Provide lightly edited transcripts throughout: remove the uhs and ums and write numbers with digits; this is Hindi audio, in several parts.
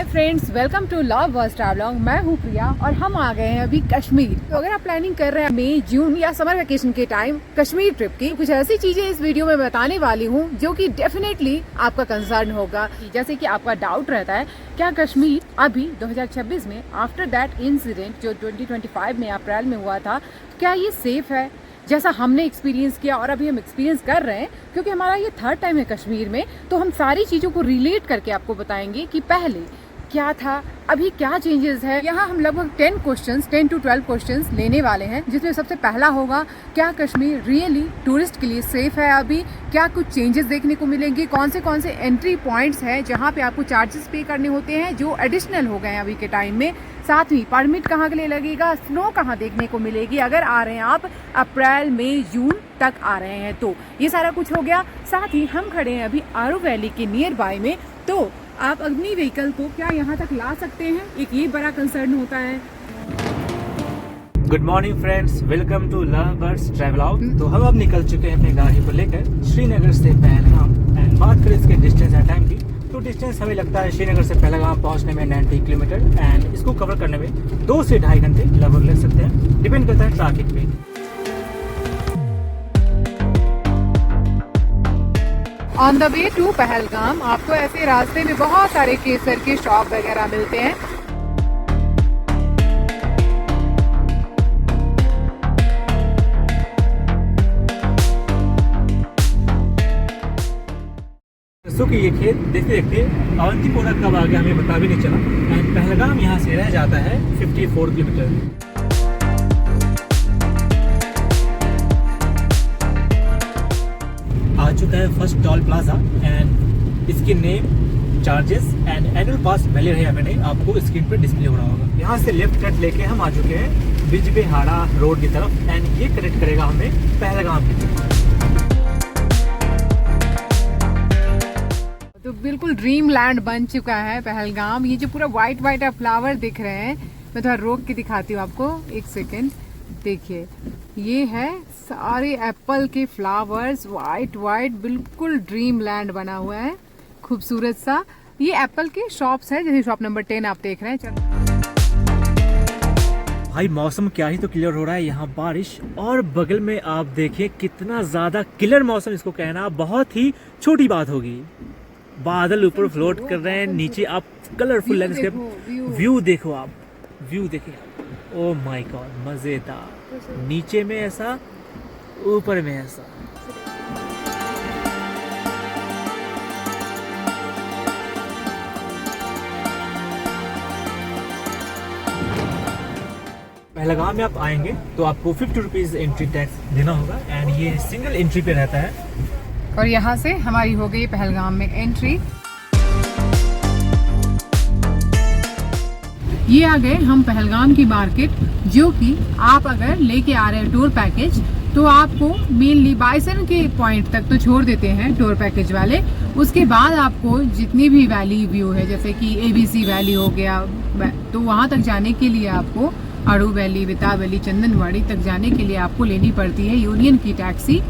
Friends, welcome to lovers travelogue. मैं हूँ प्रिया और हम आ गए हैं अभी कश्मीर। तो अगर आप प्लानिंग कर रहे हैं मई, जून या समर वेकेशन के टाइम कश्मीर ट्रिप की, कुछ ऐसी चीजें इस वीडियो में बताने वाली हूँ जो कि डेफिनेटली आपका कंसर्न होगा। जैसे कि आपका डाउट रहता है क्या कश्मीर अभी 2026 में आफ्टर दैट इंसिडेंट जो 2025 में अप्रैल में हुआ था, क्या ये सेफ है जैसा हमने एक्सपीरियंस किया और अभी हम एक्सपीरियंस कर रहे हैं। क्योंकि हमारा ये थर्ड टाइम है कश्मीर में, तो हम सारी चीज़ों को रिलेट करके आपको बताएंगे कि पहले क्या था, अभी क्या चेंजेस है। यहाँ हम लगभग 10 to 12 क्वेश्चंस लेने वाले हैं, जिसमें सबसे पहला होगा क्या कश्मीर रियली टूरिस्ट के लिए सेफ है, अभी क्या कुछ चेंजेस देखने को मिलेंगे, कौन से एंट्री पॉइंट्स हैं जहाँ पे आपको चार्जेस पे करने होते हैं जो एडिशनल हो गए हैं अभी के टाइम में। साथ ही परमिट कहाँ के लिए लगेगा, स्नो कहाँ देखने को मिलेगी अगर आ रहे हैं आप अप्रैल मई जून तक आ रहे हैं तो। ये सारा कुछ हो गया। साथ ही हम खड़े हैं अभी आरू वैली के नियर बाय में, तो आप अपनी व्हीकल को क्या यहाँ तक ला सकते हैं, एक ये बड़ा कंसर्न होता है। Good morning friends, welcome to lovers travelogue. तो हम अब निकल चुके हैं अपनी गाड़ी को लेकर श्रीनगर से पहलगाम। एंड बात करें इसके डिस्टेंस एंड टाइम की, तो डिस्टेंस हमें लगता है श्रीनगर से पहलगाम पहुंचने में 90 किलोमीटर एंड इसको कवर करने में 2 से 2.5 घंटे लगभग लग सकते हैं, डिपेंड करता है ट्रैफिक पे। On the way to Pahalgam आपको ऐसे रास्ते में बहुत सारे केसर के शॉप वगैरह मिलते हैं। कि ये खेत देखते देखते अवंतीपोरा कब आ गया हमें पता भी नहीं चला। एंड पहलगाम यहाँ से रह जाता है 54 किलोमीटर। आ चुका है फर्स्ट टोल प्लाजा एंड इसकी name, charges and annual pass valid है या नहीं आपको स्क्रीन पर डिस्प्ले हो रहा होगा। यहाँ से लेफ्ट कट लेके हम आ चुके हैं बिजबेहाड़ा रोड की तरफ एंड ये कनेक्ट करेगा हमें पहलगाम की तरफ। तो बिल्कुल ड्रीम लैंड बन चुका है पहलगाम। ये जो पूरा व्हाइट फ्लावर दिख रहे हैं, मैं थोड़ा रोक के दिखाती हूँ आपको, एक सेकेंड। देखिए ये है सारे एप्पल के फ्लावर्स, व्हाइट बिल्कुल ड्रीम लैंड बना हुआ है, खूबसूरत सा। ये एप्पल के शॉप्स है, जैसे शॉप नंबर 10 आप देख रहे हैं। भाई मौसम क्या ही तो क्लियर हो रहा है, यहाँ बारिश और बगल में आप देखिए कितना ज्यादा क्लियर मौसम, इसको कहना बहुत ही छोटी बात होगी। बादल ऊपर फ्लोट कर रहे हैं, नीचे आप कलरफुल लैंडस्केप व्यू देखो, आप व्यू देखिए, ओ माय गॉड मजेदार। नीचे में ऐसा, ऊपर में ऐसा। पहलगाम में आप आएंगे तो आपको 50 रुपीज एंट्री टैक्स देना होगा एंड ये सिंगल एंट्री पे रहता है। और यहाँ से हमारी हो गई पहलगाम में एंट्री। ये आ गए हम पहलगाम की मार्केट, जो कि आप अगर लेके आ रहे हैं टूर पैकेज तो आपको मेनली बाइसन के पॉइंट तक तो छोड़ देते हैं टूर पैकेज वाले। उसके बाद आपको जितनी भी वैली व्यू है, जैसे कि ABC वैली हो गया, तो वहाँ तक जाने के लिए आपको आरू वैली, विता वैली, चंदनवाड़ी तक जाने के लिए आपको लेनी पड़ती है यूनियन की टैक्सी,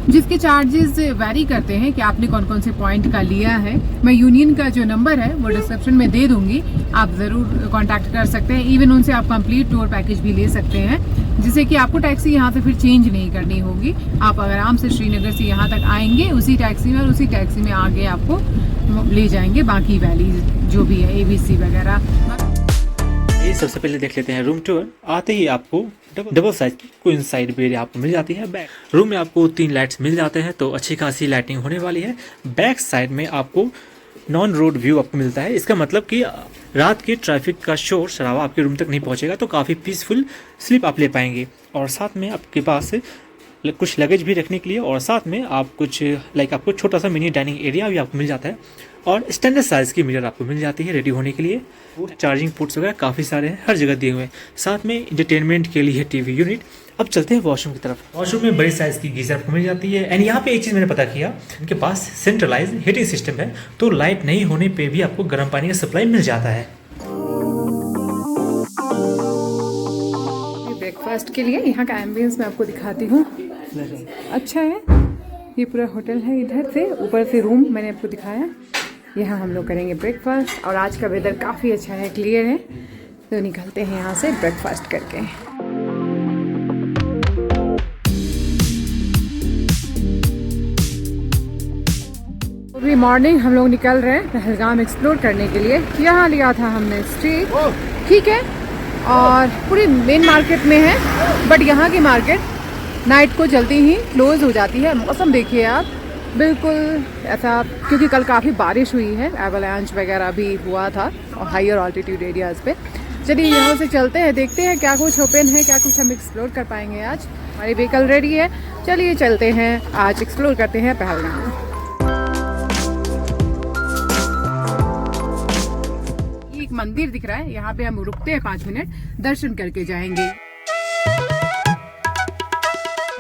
जिसके चार्जेस वैरी करते हैं कि आपने कौन से पॉइंट का लिया है। मैं यूनियन का जो नंबर है वो डिस्क्रिप्शन में दे दूंगी, आप ज़रूर कांटेक्ट कर सकते हैं। इवन उनसे आप कंप्लीट टूर पैकेज भी ले सकते हैं, जिससे कि आपको टैक्सी यहाँ से फिर चेंज नहीं करनी होगी। आप आराम से श्रीनगर से यहाँ तक आएंगे उसी टैक्सी में, और उसी टैक्सी में आगे आपको ले जाएंगे बाकी वैली जो भी है, ABC वगैरह। ये सबसे पहले देख लेते हैं रूम टूर। आते ही आपको double size queen side bed आपको मिल जाती है। बैक रूम में आपको 3 लाइट्स मिल जाते हैं, तो अच्छी खासी लाइटिंग होने वाली है। बैक साइड में आपको नॉन रोड व्यू आपको मिलता है। इसका मतलब कि रात के ट्रैफिक का शोर शराबा आपके रूम तक नहीं पहुंचेगा, तो काफ़ी पीसफुल स्लीप आप ले पाएंगे। और साथ में आपके पास कुछ लगेज भी रखने के लिए, और साथ में आप कुछ आपको छोटा सा मिनी डाइनिंग एरिया भी आपको मिल जाता है, और स्टैंडर्ड साइज़ की मिरर आपको मिल जाती है रेडी होने के लिए। चार्जिंग पोर्ट्स वगैरह काफ़ी सारे हैं, हर जगह दिए हुए हैं। साथ में एंटरटेनमेंट के लिए TV यूनिट। अब चलते हैं वॉशरूम की तरफ। वॉशरूम में बड़ी साइज़ की गीजर आपको मिल जाती है। एंड यहाँ पे एक चीज़ मैंने पता किया, इनके पास सेंट्रलाइज हीटिंग सिस्टम है, तो लाइट नहीं होने पे भी आपको गर्म पानी का सप्लाई मिल जाता है। ब्रेकफास्ट के लिए यहाँ का एम्बियंस मैं आपको दिखाती हूँ, अच्छा है। ये पूरा होटल है, इधर से ऊपर से रूम मैंने आपको दिखाया, यहाँ हम लोग करेंगे ब्रेकफास्ट और आज का वेदर काफ़ी अच्छा है, क्लियर है, तो निकलते हैं यहाँ से ब्रेकफास्ट करके। अभी मॉर्निंग हम लोग निकल रहे हैं पहलगाम एक्सप्लोर करने के लिए। यहाँ लिया था हमने स्टे, ठीक है, और पूरी मेन मार्केट में है, बट यहाँ की मार्केट नाइट को जल्दी ही क्लोज हो जाती है। मौसम देखिए आप, बिल्कुल ऐसा, क्योंकि कल काफ़ी बारिश हुई है, एवलांच वगैरह भी हुआ था और हायर ऑल्टीट्यूड एरियाज़ पे। चलिए यहाँ से चलते हैं, देखते हैं क्या कुछ ओपन है, क्या कुछ हम एक्सप्लोर कर पाएंगे आज। हमारी व्हीकल रेडी है, चलिए चलते हैं, आज एक्सप्लोर करते हैं पहलगाम। ये एक मंदिर दिख रहा है, यहाँ पे हम रुकते हैं 5 मिनट, दर्शन करके जाएंगे।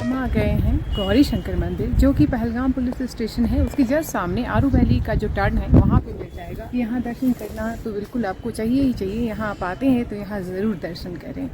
हम आ गए हैं गौरी शंकर मंदिर, जो कि पहलगाम पुलिस स्टेशन है, उसके जस्ट सामने आरू वैली का जो टर्न है वहाँ पे मिल जाएगा। यहाँ दर्शन करना तो बिल्कुल आपको चाहिए ही चाहिए, यहाँ आप आते हैं तो यहाँ ज़रूर दर्शन करें।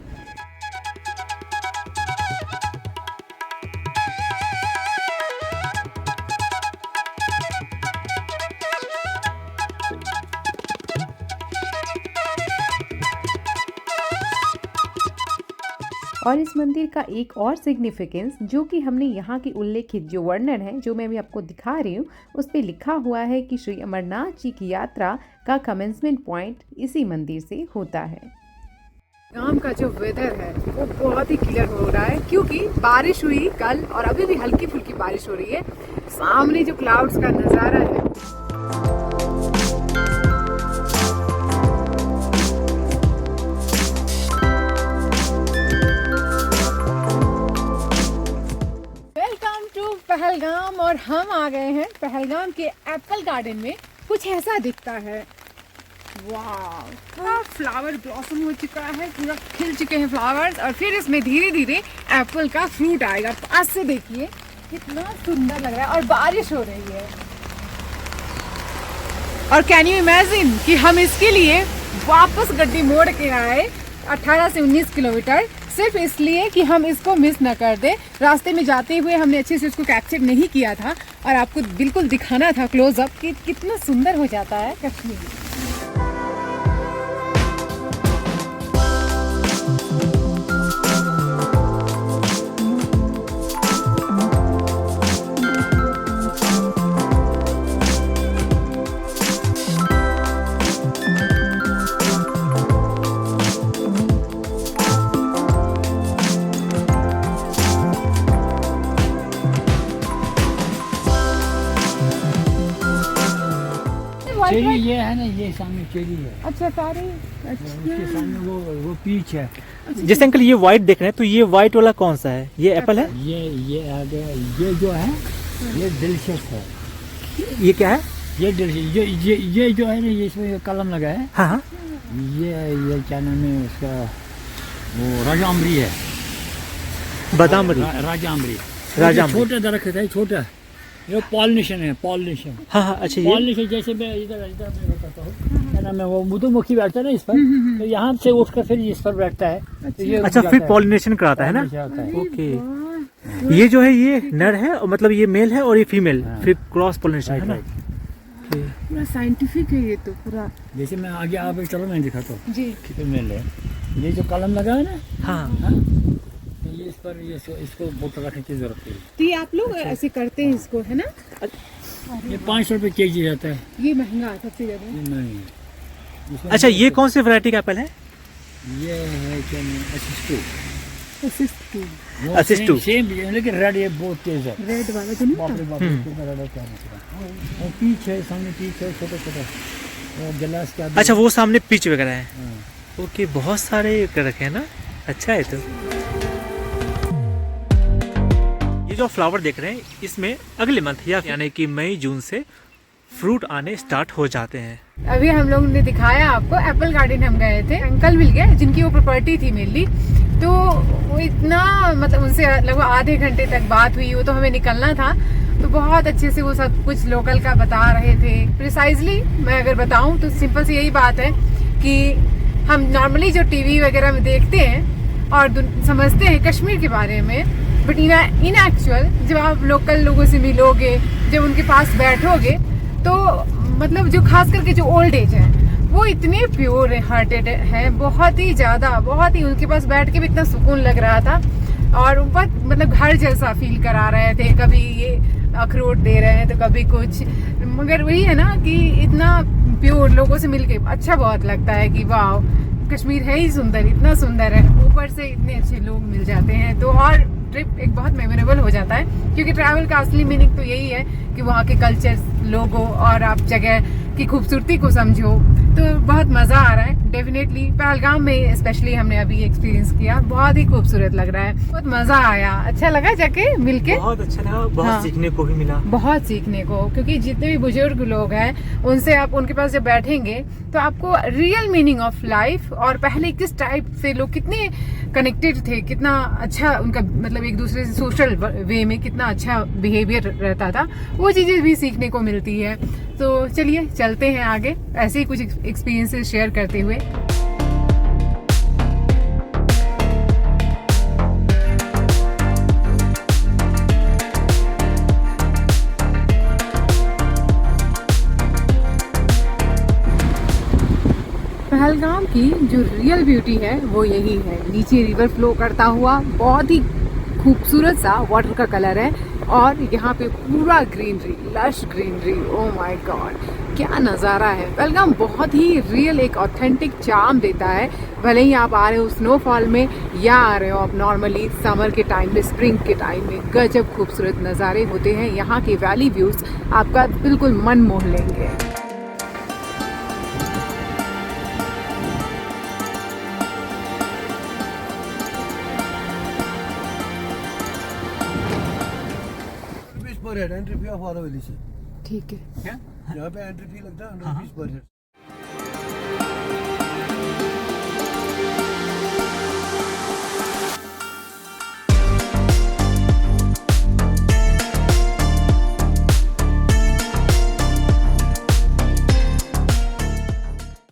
और इस मंदिर का एक और सिग्निफिकेंस, जो कि हमने यहाँ की उल्लेखित जो वर्णन है, जो मैं अभी आपको दिखा रही हूँ, उस पे लिखा हुआ है कि श्री अमरनाथ जी की यात्रा का कमेंसमेंट पॉइंट इसी मंदिर से होता है। गांव का जो वेदर है वो बहुत ही क्लियर हो रहा है, क्योंकि बारिश हुई कल और अभी भी हल्की फुल्की बारिश हो रही है। सामने जो क्लाउड्स का नज़ारा है, पहलगाम, और हम आ गए हैं पहलगाम के एप्पल गार्डन में। कुछ ऐसा दिखता है, वाह, पूरा फ्लावर ब्लॉसम हो चुका है, पूरा खिल चुके हैं फ्लावर्स, और फिर इसमें धीरे धीरे एप्पल का फ्रूट आएगा। पास से देखिए कितना सुंदर लग रहा है, और बारिश हो रही है। और कैन यू इमेजिन कि हम इसके लिए वापस गड्डी मोड़ के आए 18 से 19 किलोमीटर, सिर्फ इसलिए कि हम इसको मिस न कर दे। रास्ते में जाते हुए हमने अच्छे से उसको कैप्चर नहीं किया था, और आपको बिल्कुल दिखाना था क्लोज अप कि कितना सुंदर हो जाता है कश्मीर। चेरी ये है ना, ये सामने चेरी है। अच्छा, सारे उसके सामने वो पीच है। जैसे अंकल ये व्हाइट देख रहे हैं, तो ये व्हाइट वाला कौन सा है? ये एप्पल है? ये जो है ये डिलीशियस है। ये क्या है? ये डिलीशियस, ये जो है ना, ये इसमें कलम लगा है। हाँ हाँ, ये क्या नाम है उसका, वो राजामरी है। बादामरी, राजामरी छोटा दरख्त है, छोटा, ये पॉलिनेशन है, पॉलिनेशन। हाँ हाँ, अच्छा, ये पॉलिनेशन जैसे मैं इधर मैं बताता हूँ, क्या नाम है, वो मधुमक्खी बैठता है ना इस पर, तो यहाँ से उठकर फिर इस पर बैठता है। तो ये अच्छा, फिर पॉलिनेशन कराता है ना? ओके, ये जो है ये नर है, और मतलब ये मेल है, और ये फीमेल, फिर क्रॉस पॉलिनेशन है ना? पूरा साइंटिफिक है ये तो पूरा। जैसे मैं आगे आप चलो मैं दिखाता हूँ जी। फीमेल है, ये जो कलम लगा है ना, हाँ, ये इस पर इसको बोतल रखने की जरूरत है। तो ये आप लोग ऐसे करते हैं इसको, है ना? ये 500 रुपये केजी जाता है। ये महंगा है सबसे ज्यादा। नहीं। अच्छा, ये कौन सी वैरायटी का एप्पल है? ये है क्या, असिस्टू। सेम, लेकिन रेड ये बहुत तेज है। रेड वाला जो नहीं बाप रे बाप, इसको रेड है क्या मतलब। वो पीच है, सामने पीच है, छोटा छोटा, वो गिलास का। अच्छा, वो सामने पीच वगैरह है। ओके, बहुत सारे कर रखे हैं ना, अच्छा है। तो ये जो फ्लावर देख रहे हैं, इसमें अगले मंथ यानी कि मई जून से फ्रूट आने स्टार्ट हो जाते हैं। अभी हम लोग ने दिखाया आपको, एप्पल गार्डन हम गए थे, अंकल मिल गए जिनकी वो प्रॉपर्टी थी मेनली, तो वो इतना, मतलब उनसे लगभग आधे घंटे तक बात हुई, वो तो हमें निकलना था, तो बहुत अच्छे से वो सब कुछ लोकल का बता रहे थे। प्रिसाइजली मैं अगर बताऊं तो सिंपल सी यही बात है कि हम नॉर्मली जो टीवी वगैरह में देखते हैं और समझते हैं कश्मीर के बारे में, बट इन एक्चुअल जब आप लोकल लोगों से मिलोगे, जब उनके पास बैठोगे, तो मतलब जो खास करके जो ओल्ड एज है वो इतने प्योर हार्टेड है, बहुत ही ज्यादा, बहुत ही। उनके पास बैठ के भी इतना सुकून लग रहा था और बहुत मतलब घर जैसा फील करा रहे थे। कभी ये अखरोट दे रहे हैं तो कभी कुछ, मगर वही है ना कि इतना प्योर लोगों से मिलके अच्छा बहुत लगता है कि वाह, कश्मीर है ही सुंदर, इतना सुंदर है, ऊपर से इतने अच्छे लोग मिल जाते हैं तो और ट्रिप एक बहुत मेमोरेबल हो जाता है। क्योंकि ट्रैवल का असली मीनिंग तो यही है कि वहाँ के कल्चर, लोगों और आप जगह की खूबसूरती को समझो। तो बहुत मज़ा आ रहा है डेफिनेटली। पहलगाम में स्पेशली हमने अभी एक्सपीरियंस किया, बहुत ही खूबसूरत लग रहा है, बहुत मज़ा आया, अच्छा लगा जाके मिलके, बहुत अच्छा लगा, बहुत हाँ, सीखने को भी मिला, बहुत सीखने को। क्योंकि जितने भी बुजुर्ग लोग हैं उनसे आप उनके पास जब बैठेंगे तो आपको रियल मीनिंग ऑफ लाइफ और पहले किस टाइप से लोग कितने कनेक्टेड थे, कितना अच्छा उनका मतलब एक दूसरे से सोशल वे में कितना अच्छा बिहेवियर रहता था, वो चीज़ें भी सीखने को मिलती है। तो चलिए चलते हैं आगे ऐसे ही कुछ एक्सपीरियंसेस शेयर करते हुए। पहलगाम की जो रियल ब्यूटी है वो यही है, नीचे रिवर फ्लो करता हुआ बहुत ही खूबसूरत सा वाटर का कलर है और यहाँ पे पूरा greenery, lush greenery. Oh my God, क्या नज़ारा है। पहलगाम बहुत ही रियल एक ऑथेंटिक चार्म देता है, भले ही आप आ रहे हो स्नोफॉल में या आ रहे हो आप नॉर्मली समर के टाइम में, स्प्रिंग के टाइम में। गजब खूबसूरत नज़ारे होते हैं यहाँ के, वैली व्यूज़ आपका बिल्कुल मन मोह लेंगे। पर हेड एंट्री फी ऑफ आरोविली से। ठीक है, क्या यहाँ पे एंट्री फी लगता है 100 रुपीज पर हेड।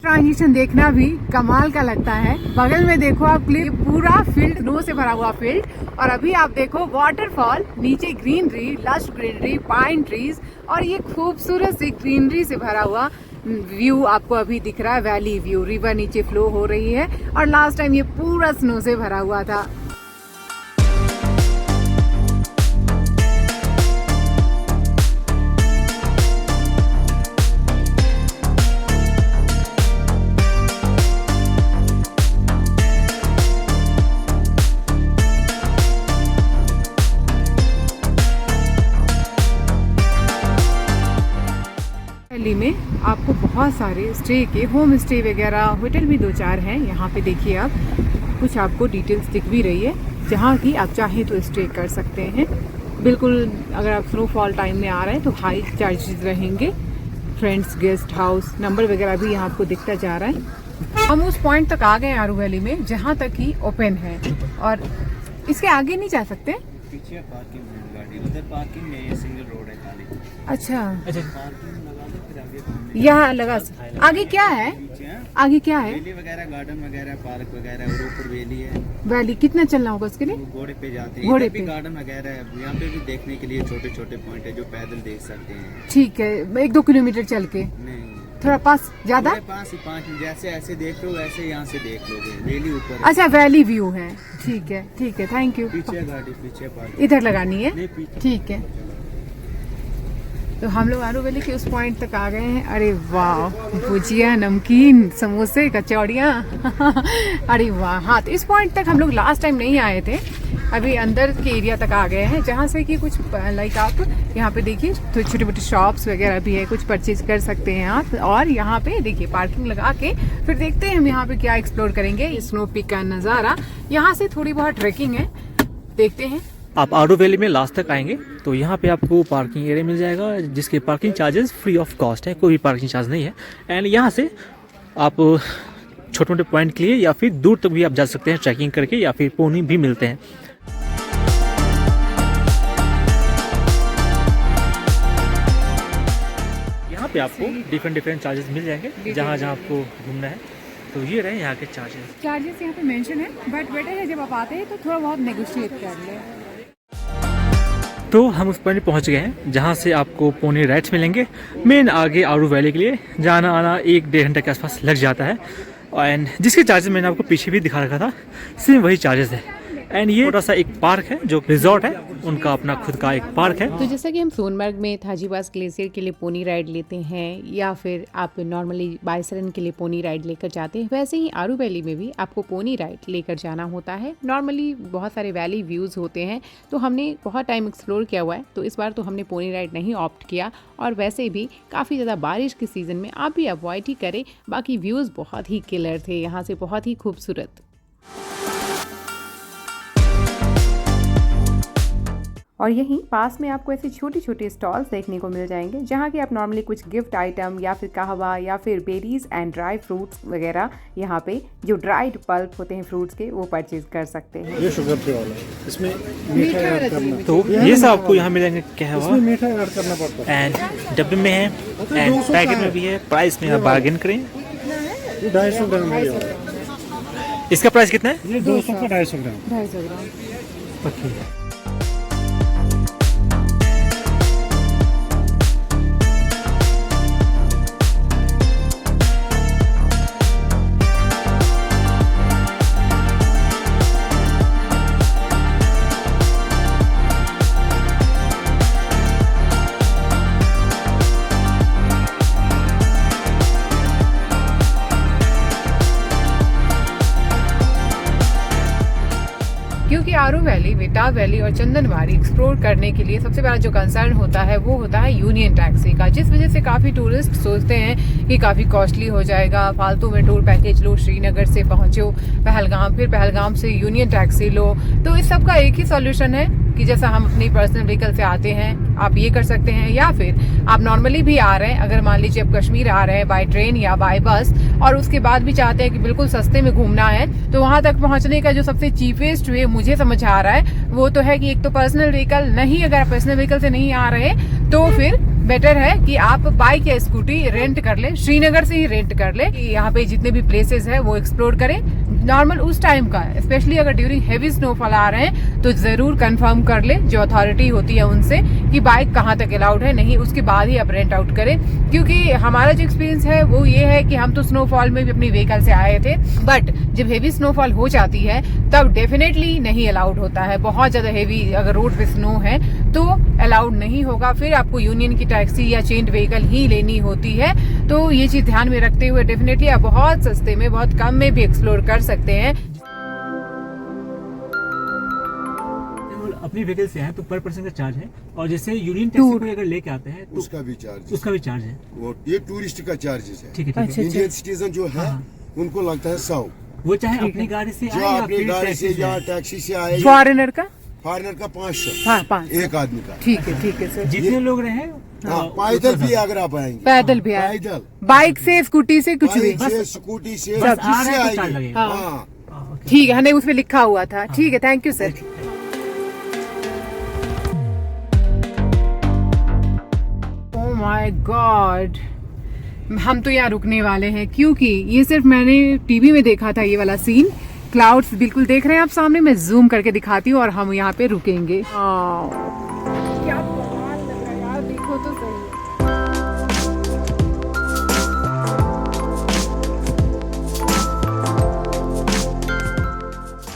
ट्रांजिशन देखना भी कमाल का लगता है। बगल में देखो आप क्लिप, पूरा फील्ड स्नो से भरा हुआ फील्ड, और अभी आप देखो वाटरफॉल, नीचे greenery, lush greenery, pine trees और ये खूबसूरत सी ग्रीनरी से भरा हुआ व्यू आपको अभी दिख रहा है, वैली व्यू। रिवर नीचे फ्लो हो रही है और लास्ट टाइम ये पूरा स्नो से भरा हुआ था। दिल्ली में आपको बहुत सारे स्टे के, होम स्टे वगैरह, होटल भी 2-4 हैं। यहाँ पे देखिए आप, कुछ आपको डिटेल्स दिख भी रही है जहाँ की आप चाहें तो स्टे कर सकते हैं। बिल्कुल अगर आप स्नोफॉल टाइम में आ रहे हैं तो हाई चार्जेस रहेंगे। फ्रेंड्स गेस्ट हाउस नंबर वगैरह भी यहाँ आपको दिखता जा रहा है। हम उस पॉइंट तक आ गए आरू वैली में जहाँ तक ही ओपन है और इसके आगे नहीं जा सकते। पीछे पार्किंग है गाड़ी, उधर पार्किंग में ये सिंगल रोड है खाली। अच्छा, पार्किंग लगा दो फिर आगे घूमने। यहाँ लगा। आगे क्या है, पीछे है आगे क्या है? वैली वगैरह, गार्डन वगैरह, पार्क वगैरह और ऊपर वैली है। वैली कितना चलना होगा उसके लिए? वो घोड़े पे जाते हैं, घोड़े इधर भी पे। गार्डन वगैरह है। यहाँ पे भी देखने के लिए छोटे छोटे पॉइंट है जो पैदल देख सकते हैं। ठीक है, 1-2 किलोमीटर चल के, नहीं थोड़ा पास ज्यादा। थोड़े पास ही 5 जैसे ऐसे देख लो वैसे यहाँ से देख लोगे, वैली ऊपर है। अच्छा, वैली व्यू है, ठीक है ठीक है, थैंक यू। पीछे गाड़ी, पीछे पार्क इधर लगानी है, नहीं पीछे। ठीक है। तो हम लोग आरू वैली के उस पॉइंट तक आ गए हैं। अरे वाह, भुजिया, नमकीन, समोसे, कचौड़ियाँ अरे वाह। हाँ, तो इस पॉइंट तक हम लोग लास्ट टाइम नहीं आए थे, अभी अंदर के एरिया तक आ गए हैं जहाँ से कि कुछ लाइक आप यहाँ पे देखिए तो छोटे मोटे शॉप्स वगैरह भी है, कुछ परचेज कर सकते हैं आप। और यहाँ पे देखिए पार्किंग लगा के फिर देखते हैं हम यहाँ पे क्या एक्सप्लोर करेंगे। स्नो पीक का नज़ारा, यहाँ से थोड़ी बहुत ट्रैकिंग है, देखते हैं। आप आरू वैली में लास्ट तक आएंगे तो यहाँ पे आपको पार्किंग एरिया मिल जाएगा जिसके parking charges free of cost है, कोई भी पार्किंग चार्ज नहीं है। एंड यहाँ से आप छोटे मोटे पॉइंट के लिए या फिर दूर तक भी आप जा सकते हैं ट्रैकिंग करके, या फिर पोनी भी मिलते हैं। यहाँ पे आपको डिफरेंट चार्जेस मिल जाएंगे जहाँ जहाँ आपको घूमना है। तो ये रहे यहाँ के चार्जेस। चार्जेस यहाँ पे मेंशन है, बट बेटर है जब आप आते हैं तो थोड़ा बहुत नेगोशिएट कर ले। तो हम उस पॉइंट पहुंच गए हैं जहां से आपको पोनी राइड्स मिलेंगे। मेन आगे आरू वैली के लिए जाना आना 1-1.5 घंटे के आसपास लग जाता है। एंड जिसके चार्जेस मैंने आपको पीछे भी दिखा रखा था, सेम वही चार्जेस है। एंड ये छोटा सा एक पार्क है जो रिजॉर्ट है, उनका अपना खुद का एक पार्क है। तो जैसा कि हम सोनमर्ग में थाजीवास ग्लेशियर के लिए पोनी राइड लेते हैं या फिर आप नॉर्मली बाइसरन के लिए पोनी राइड लेकर जाते हैं, वैसे ही आरू वैली में भी आपको पोनी राइड लेकर जाना होता है। नॉर्मली बहुत सारे वैली व्यूज़ होते हैं, तो हमने बहुत टाइम एक्सप्लोर किया हुआ है, तो इस बार तो हमने पोनी राइड नहीं ऑप्ट किया। और वैसे भी काफ़ी ज़्यादा बारिश के सीज़न में आप भी अवॉइड ही करें। बाकी व्यूज़ बहुत ही किलर थे यहाँ से, बहुत ही खूबसूरत। और यहीं पास में आपको ऐसे छोटे छोटे स्टॉल्स देखने को मिल जाएंगे जहाँ की आप नॉर्मली कुछ गिफ्ट आइटम या फिर कहवा या फिर बेरीज एंड ड्राई फ्रूट्स वगैरह, यहाँ पे जो ड्राइड पल्प होते हैं फ्रूट्स के, वो परचेज कर सकते हैं। ये शुगर फ्री वाला है, इसमें मीठा ऐड करना, तो ये सब आपको यहाँ मिलेंगे कहवा, इसमें मीठा ऐड करना पड़ता है। एंड डब्बे में है एंड पैकेट में भी है। प्राइस में आप बार्गेन करें। ये 250 ग्राम है ये। इसका प्राइस कितना है? ये 200 का 250 ग्राम। 250 ग्राम। ओके। क्योंकि आरू वैली, वेताब वैली और चंदनवाड़ी एक्सप्लोर करने के लिए सबसे बड़ा जो कंसर्न होता है वो होता है यूनियन टैक्सी का, जिस वजह से काफ़ी टूरिस्ट सोचते हैं कि काफ़ी कॉस्टली हो जाएगा, फालतू में टूर पैकेज लो, श्रीनगर से पहुँचो पहलगाम, फिर पहलगाम से यूनियन टैक्सी लो। तो इस सब का एक ही सॉल्यूशन है कि जैसा हम अपनी पर्सनल व्हीकल से आते हैं आप ये कर सकते हैं, या फिर आप नॉर्मली भी आ रहे हैं, अगर मान लीजिए आप कश्मीर आ रहे हैं बाय ट्रेन या बाय बस और उसके बाद भी चाहते हैं कि बिल्कुल सस्ते में घूमना है, तो वहाँ तक पहुँचने का जो सबसे चीपेस्ट वे मुझे समझ आ रहा है वो तो है कि एक तो पर्सनल व्हीकल नहीं, अगर आप पर्सनल व्हीकल से नहीं आ रहे तो फिर बेटर है कि आप बाइक या स्कूटी रेंट कर ले, श्रीनगर से ही रेंट कर ले। यहाँ पे जितने भी प्लेसेस है वो एक्सप्लोर करें। नॉर्मल उस टाइम का, स्पेशली अगर ड्यूरिंग हेवी स्नोफॉल आ रहे हैं तो जरूर कंफर्म कर ले जो अथॉरिटी होती है उनसे कि बाइक कहाँ तक अलाउड है, नहीं उसके बाद ही आप रेंट आउट करें। क्योंकि हमारा जो एक्सपीरियंस है वो ये है कि हम तो स्नोफॉल में भी अपनी व्हीकल से आए थे, बट जब हेवी स्नोफॉल हो जाती है तब डेफिनेटली नहीं अलाउड होता है। बहुत ज्यादा हेवी अगर रोड पे स्नो है तो अलाउड नहीं होगा, फिर आपको यूनियन की टैक्सी या चेंज व्हीकल ही लेनी होती है। तो ये चीज ध्यान में रखते हुए डेफिनेटली आप बहुत सस्ते में, बहुत कम में भी एक्सप्लोर कर सकते हैं। अपनी व्हीकल से हैं तो पर पर्सन का चार्ज है, और जैसे यूनियन टैक्सी को अगर लेके आते हैं तो उसका भी चार्ज है। वो ये टूरिस्ट का चार्जेस है। ठीक है। इंडियन सिटीजन जो है उनको लगता है 100, वो चाहे अपनी गाड़ी से जो अपनी गाड़ी से या टैक्सी से आए, फॉरेनर का 500 हाँ 500 एक आदमी का। ठीक है सर। जितने लोग रहे पैदल भी अगर आप आएंगे, पैदल भी आए, पैदल, बाइक से, स्कूटी से, कुछ भी, बाइक से, स्कूटी से, बस जिससे आ रहे हैं तो चार्ज आएंगे। लगेगा। हाँ ठीक है, नहीं उसमें लिखा हुआ था। ठीक है, thank you sir. Oh my God, हम तो यहाँ रुकने वाले हैं क्योंकि ये सिर्फ मैंने टीवी में देखा था ये वाला सीन। क्लाउड्स बिल्कुल देख रहे हैं आप सामने, मैं जूम करके दिखाती हूँ और हम यहाँ पे रुकेंगे। क्या कमाल लग रहा है यार, देखो तो सही।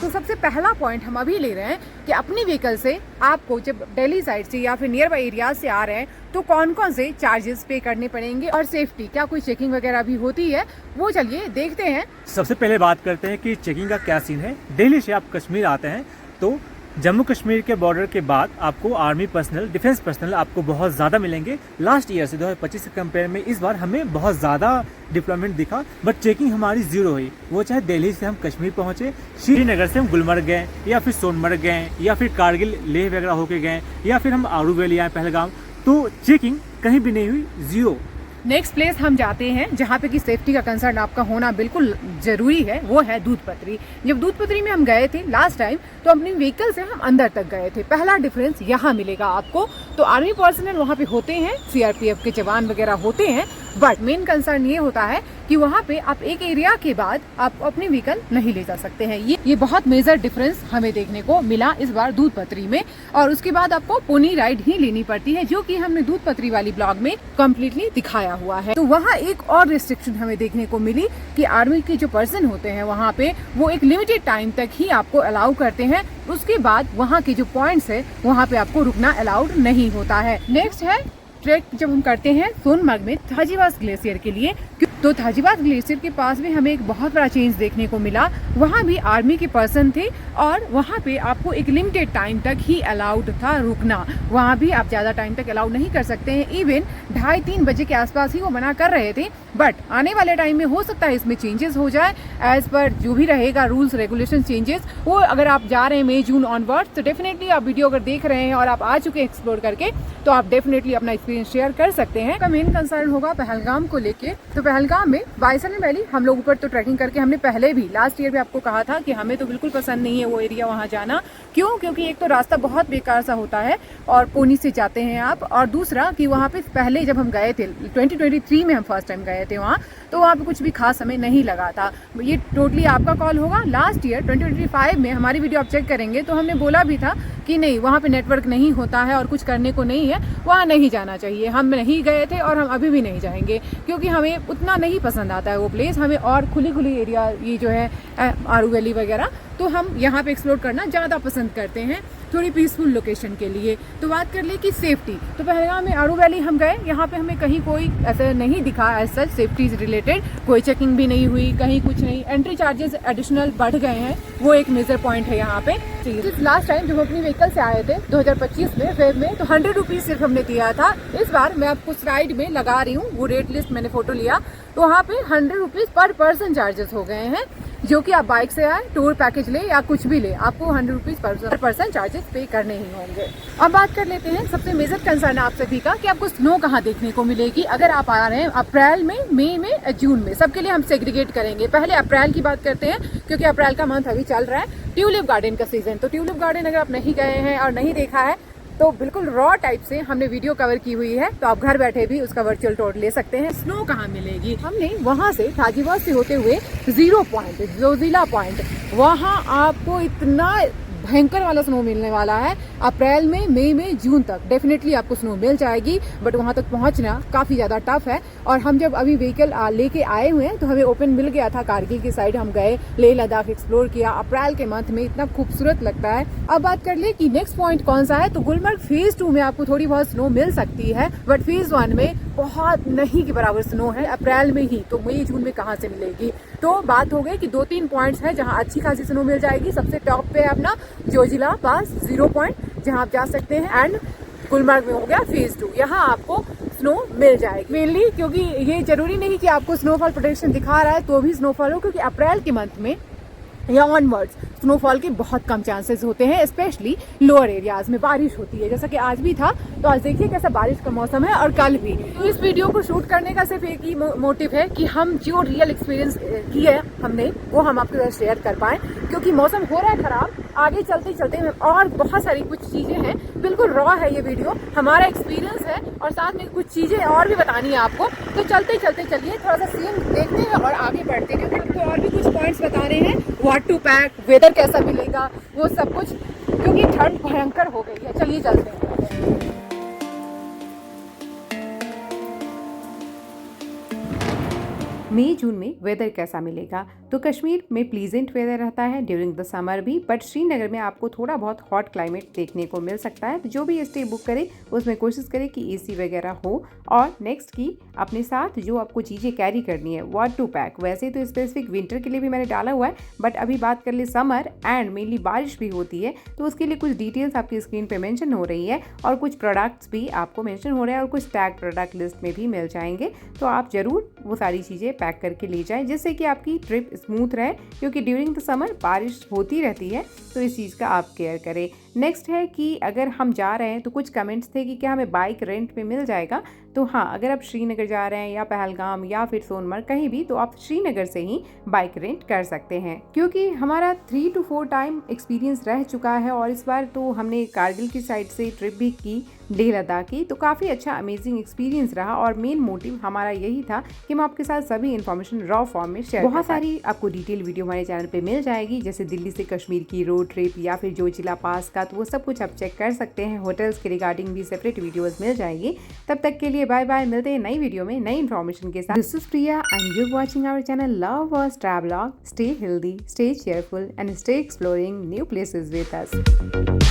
तो सबसे पहला पॉइंट हम अभी ले रहे हैं कि अपनी व्हीकल से आपको जब दिल्ली साइड से या फिर नियर बाई एरिया से आ रहे हैं तो कौन कौन से चार्जेस पे करने पड़ेंगे, और सेफ्टी क्या कोई चेकिंग वगैरह भी होती है, वो चलिए देखते हैं। सबसे पहले बात करते हैं कि चेकिंग का क्या सीन है। दिल्ली से आप कश्मीर आते हैं तो जम्मू कश्मीर के बॉर्डर के बाद आपको आर्मी पर्सनल, डिफेंस पर्सनल आपको बहुत ज़्यादा मिलेंगे। लास्ट ईयर से 2025 से कंपेयर में इस बार हमें बहुत ज़्यादा डिप्लॉयमेंट दिखा, बट चेकिंग हमारी जीरो हुई। वो चाहे दिल्ली से हम कश्मीर पहुँचे, श्रीनगर से हम गुलमर्ग गए, या फिर सोनमर्ग गए, या फिर कारगिल लेह वगैरह होके गए, या फिर हम आरू वैली आए पहलगाम, तो चेकिंग कहीं भी नहीं हुई, जीरो। नेक्स्ट प्लेस हम जाते हैं जहाँ पे कि सेफ्टी का कंसर्न आपका होना बिल्कुल जरूरी है, वो है दूध पत्री। जब दूध पत्री में हम गए थे लास्ट टाइम तो अपनी व्हीकल से हम अंदर तक गए थे। पहला डिफरेंस यहाँ मिलेगा आपको, तो आर्मी पर्सनल वहाँ पे होते हैं, सीआरपीएफ के जवान वगैरह होते हैं, बट मेन कंसर्न ये होता है कि वहाँ पे आप एक एरिया के बाद आप अपनी व्हीकल नहीं ले जा सकते हैं। ये बहुत मेजर डिफरेंस हमें देखने को मिला इस बार दूध पत्री में। और उसके बाद आपको पोनी राइड ही लेनी पड़ती है, जो कि हमने दूध पत्री वाली ब्लॉग में कम्प्लीटली दिखाया हुआ है। तो वहाँ एक और रिस्ट्रिक्शन हमें देखने को मिली कि आर्मी के जो पर्सन होते हैं वहाँ पे वो एक लिमिटेड टाइम तक ही आपको अलाउ करते हैं। उसके बाद वहाँ के जो पॉइंट्स है वहाँ पे आपको रुकना अलाउड नहीं होता है। नेक्स्ट है ट्रैक जब हम करते हैं सोनमर्ग में थाजीवास ग्लेशियर के लिए, तो थाजीवास ग्लेशियर के पास भी हमें एक बहुत बड़ा चेंज देखने को मिला। वहाँ भी आर्मी के पर्सन थे और वहाँ पे आपको एक लिमिटेड टाइम तक ही अलाउड था रुकना। वहाँ भी आप ज़्यादा टाइम तक अलाउड नहीं कर सकते हैं। इवन 2:30-3 बजे के आसपास ही वो मना कर रहे थे। बट आने वाले टाइम में हो सकता है इसमें चेंजेस हो जाए, एज पर जो भी रहेगा रूल्स रेगुलेशन चेंजेस। वो अगर आप जा रहे हैं मई जून ऑनवर्ड्स तो डेफिनेटली आप वीडियो अगर देख रहे हैं और आप आ चुके हैं एक्सप्लोर करके, तो आप डेफिनेटली अपना एक्सपीरियंस शेयर कर सकते हैं। का मेन कंसर्न होगा पहलगाम को लेके। तो पहलगाम में बाइसन वैली हम लोग ऊपर तो ट्रैकिंग करके हमने पहले भी लास्ट ईयर भी आपको कहा था कि हमें तो बिल्कुल पसंद नहीं है वो एरिया वहाँ जाना। क्यों? क्योंकि एक तो रास्ता बहुत बेकार सा होता है और पोनी से जाते हैं आप, और दूसरा कि वहाँ पे पहले जब हम गए थे 2023 में हम फर्स्ट टाइम गए थे वहाँ, तो वहाँ पे कुछ भी खास समय नहीं लगा था। ये टोटली आपका कॉल होगा। लास्ट ईयर 2025 में हमारी वीडियो आप चेक करेंगे तो हमने बोला भी था कि नहीं वहाँ पे नेटवर्क नहीं होता है और कुछ करने को नहीं है, वहाँ नहीं जाना चाहिए। हम नहीं गए थे और हम अभी भी नहीं जाएंगे क्योंकि हमें उतना नहीं पसंद आता है वो प्लेस। हमें और खुली एरिया ये जो है आरू वैली वगैरह, तो हम यहाँ पे एक्सप्लोर करना ज़्यादा पसंद करते हैं थोड़ी पीसफुल लोकेशन के लिए। तो बात कर ले कि सेफ्टी, तो पहलगाम में आरू वैली हम गए, यहाँ पे हमें कहीं कोई ऐसा नहीं दिखा एज सच सेफ्टी से रिलेटेड, कोई चेकिंग भी नहीं हुई, कहीं कुछ नहीं। एंट्री चार्जेस एडिशनल बढ़ गए हैं, वो एक मेजर पॉइंट है यहाँ पे। लास्ट टाइम जब अपनी व्हीकल से आए थे 2025 में फेब में, तो 100 रुपीज सिर्फ हमने दिया था। इस बार मैं आपको स्लाइड में लगा रही हूँ वो रेट लिस्ट, मैंने फोटो लिया, तो वहाँ पे 100 रुपीज पर पर्सन चार्जेस हो गए हैं। जो कि आप बाइक से आए, टूर पैकेज ले या कुछ भी ले, आपको 100 रुपीज पर पर्सन चार्जेस पे करने ही होंगे। अब बात कर लेते हैं सबसे मेजर कंसर्न आप सभी का कि आपको स्नो कहाँ देखने को मिलेगी अगर आप आ रहे हैं अप्रैल में, मई में, जून में। सबके लिए हम सेग्रीगेट करेंगे। पहले अप्रैल की बात करते हैं क्योंकि अप्रैल का मंथ अभी चल रहा है, ट्यूलिप गार्डन का सीजन। तो ट्यूलिप गार्डन अगर आप नहीं गए हैं और नहीं देखा है तो बिल्कुल रॉ टाइप से हमने वीडियो कवर की हुई है, तो आप घर बैठे भी उसका वर्चुअल टूर ले सकते हैं। स्नो कहाँ मिलेगी, हमने वहां से थाजीवास से होते हुए 0 पॉइंट, जोजिला पॉइंट, वहां आपको इतना भयंकर वाला स्नो मिलने वाला है। अप्रैल में, मई में, जून तक डेफिनेटली आपको स्नो मिल जाएगी, बट वहां तक पहुंचना काफी ज्यादा टफ है। और हम जब अभी व्हीकल लेके आए हुए हैं तो हमें ओपन मिल गया था, कारगिल की साइड हम गए, लेह लद्दाख एक्सप्लोर किया। अप्रैल के मंथ में इतना खूबसूरत लगता है। अब बात कर ले कि नेक्स्ट पॉइंट कौन सा है, तो गुलमर्ग फेज 2 में आपको थोड़ी बहुत स्नो मिल सकती है, बट फेज 1 में बहुत नहीं के बराबर स्नो है अप्रैल में ही। तो मई जून में कहाँ से मिलेगी? तो बात हो गई कि 2-3 पॉइंट्स है जहाँ अच्छी खासी स्नो मिल जाएगी। सबसे टॉप पे है अपना जोजिला पास 0 पॉइंट, जहाँ आप जा सकते हैं, एंड गुलमर्ग में हो गया फेज 2, यहाँ आपको स्नो मिल जाएगी। मेनली क्योंकि ये जरूरी नहीं कि आपको स्नोफॉल प्रोटेक्शन दिखा रहा है तो भी स्नोफॉल हो, क्योंकि अप्रैल के मंथ में या ऑनवर्ड्स स्नोफॉल के बहुत कम चांसेस होते हैं, स्पेशली लोअर एरियाज में बारिश होती है, जैसा कि आज भी था। तो आज देखिए कैसा बारिश का मौसम है, और कल भी। इस वीडियो को शूट करने का सिर्फ एक ही मोटिव है कि हम जो रियल एक्सपीरियंस किया हमने वो हम आपके साथ शेयर कर पाए, क्योंकि मौसम हो रहा है खराब। आगे चलते चलते और बहुत सारी कुछ चीजें हैं, बिल्कुल रॉ है ये वीडियो, हमारा एक्सपीरियंस है और साथ में कुछ चीजें और भी बतानी है आपको। तो चलते चलते चलिए थोड़ा सा सीन देखते हैं और आगे बढ़ते हैं, क्योंकि आपको और भी कुछ पॉइंट्स बताने हैं, व्हाट टू पैक, वेदर कैसा मिलेगा, वो सब कुछ, क्योंकि ठंड भयंकर हो गई है। चलिए चलते हैं। मई जून में वेदर कैसा मिलेगा, तो कश्मीर में प्लीजेंट वेदर रहता है ड्यूरिंग द समर भी, बट श्रीनगर में आपको थोड़ा बहुत हॉट क्लाइमेट देखने को मिल सकता है। तो जो भी स्टे बुक करे उसमें कोशिश करें कि एसी वगैरह हो। और नेक्स्ट की अपने साथ जो आपको चीज़ें कैरी करनी है, व्हाट टू पैक। वैसे तो स्पेसिफिक विंटर के लिए भी मैंने डाला हुआ है, बट अभी बात कर ले समर एंड मेनली बारिश भी होती है, तो उसके लिए कुछ डिटेल्स आपकी स्क्रीन पे मेंशन हो रही है और कुछ प्रोडक्ट्स भी आपको मेंशन हो रहे हैं और कुछ टैग प्रोडक्ट लिस्ट में भी मिल जाएंगे। तो आप ज़रूर वो सारी चीज़ें पैक करके ले जाएं, जिससे कि आपकी ट्रिप स्मूथ रहे, क्योंकि ड्यूरिंग द समर बारिश होती रहती है, तो इस चीज़ का आप केयर करें। नेक्स्ट है कि अगर हम जा रहे हैं तो कुछ कमेंट्स थे कि क्या हमें बाइक रेंट पे मिल जाएगा। तो हाँ, अगर आप श्रीनगर जा रहे हैं या पहलगाम या फिर सोनमर्ग कहीं भी, तो आप श्रीनगर से ही बाइक रेंट कर सकते हैं। क्योंकि हमारा 3 to 4 टाइम एक्सपीरियंस रह चुका है और इस बार तो हमने कारगिल की साइड से ट्रिप भी की लेह लद्दाख की, तो काफ़ी अच्छा अमेजिंग एक्सपीरियंस रहा। और मेन मोटिव हमारा यही था कि हम आपके साथ सभी इन्फॉर्मेशन रॉ फॉर्म में शेयर। बहुत सारी आपको डिटेल वीडियो हमारे चैनल पे मिल जाएगी, जैसे दिल्ली से कश्मीर की रोड ट्रिप या फिर जोजिला पास का, तो वो सब कुछ आप चेक कर सकते हैं। होटल्स के रिगार्डिंग भी सेपरेट वीडियोस मिल जाएगी। तब तक के लिए बाय बाय, मिलते हैं नई वीडियो में नई इन्फॉर्मेशन के साथ। This is Priya and you watching our channel lovers travelogue. Stay healthy, stay cheerful and stay exploring new places with us.